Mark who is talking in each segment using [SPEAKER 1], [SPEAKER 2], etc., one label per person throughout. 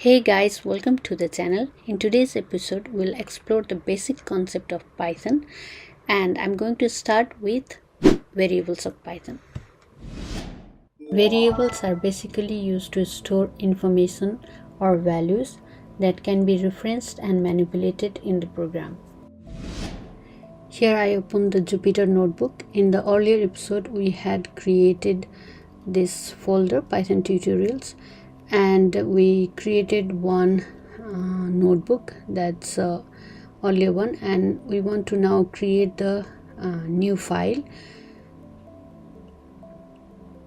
[SPEAKER 1] Hey guys, welcome to the channel. In today's episode, we'll explore the basic concept of Python, and I'm going to start with variables of Python. Variables are basically used to store information or values that can be referenced and manipulated in the program. Here I open the Jupyter notebook. In the earlier episode, we had created this folder, Python tutorials, and we created one notebook, that's earlier one, and we want to now create the new file.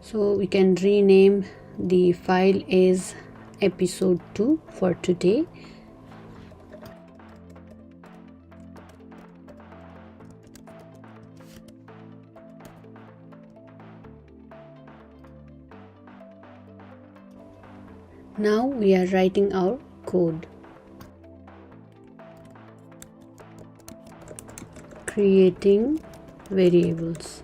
[SPEAKER 1] So we can rename the file as episode 2 for today. Now we are writing our code. Creating variables.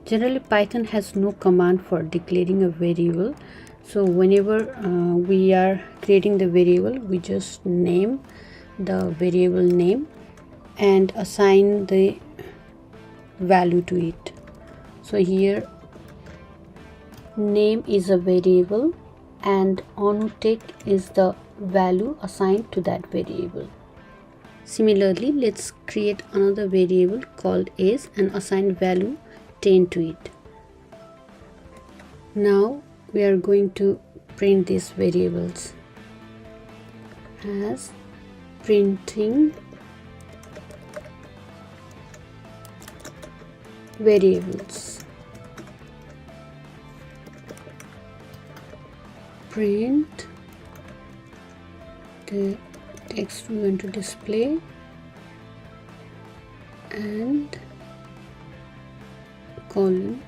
[SPEAKER 1] Generally, Python has no command for declaring a variable. So whenever we are creating the variable, we just name the variable name and assign the value to it. So here name is a variable and onUtech is the value assigned to that variable. Similarly, let's create another variable called age and assign value 10 to it. Now we are going to print these variables as printing variables. Print the text we want to display and colon,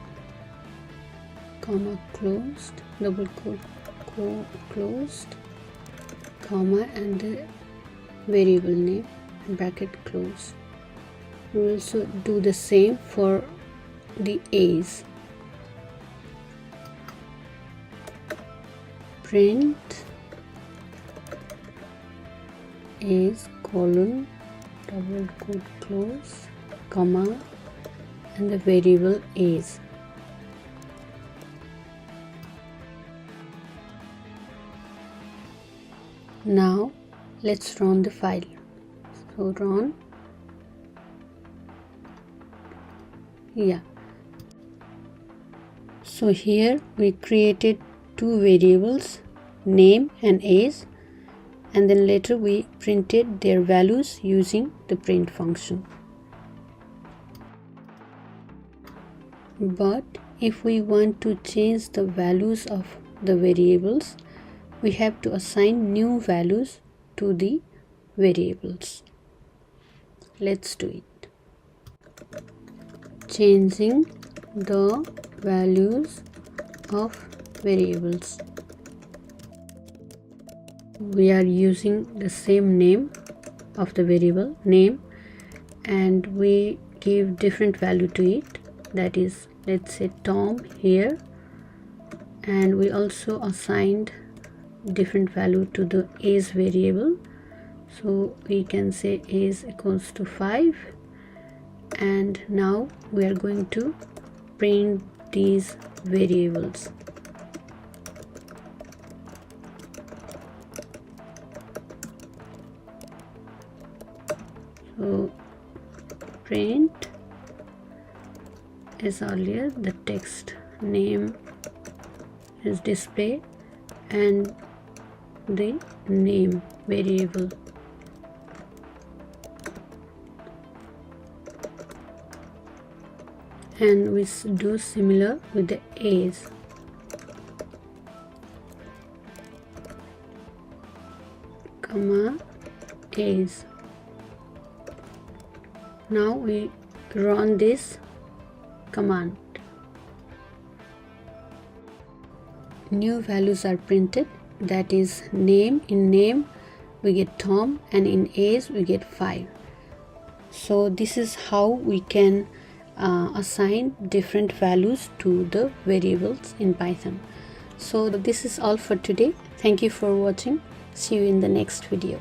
[SPEAKER 1] comma closed, double quote closed, comma, and the variable name, bracket closed. We will also do the same for the age. Print is colon, double quote close, comma, and the variable is. Now let's run the file. So run. Yeah. So here we created two variables, name and age, and then later we printed their values using the print function. But if we want to change the values of the variables, we have to assign new values to the variables. Let's do it. Changing the values of variables. We are using the same name of the variable name and we give different value to it, that is, let's say Tom here, and we also assigned different value to the age variable. So we can say age equals to 5, and now we are going to print these variables. So print as earlier, the text name is display and the name variable. And we do similar with the age. Comma age. Now we run this command. New values are printed, that is name. In name we get Tom and in age we get 5. So this is how we can assign different values to the variables in Python. So this is all for today. Thank you for watching. See you in the next video.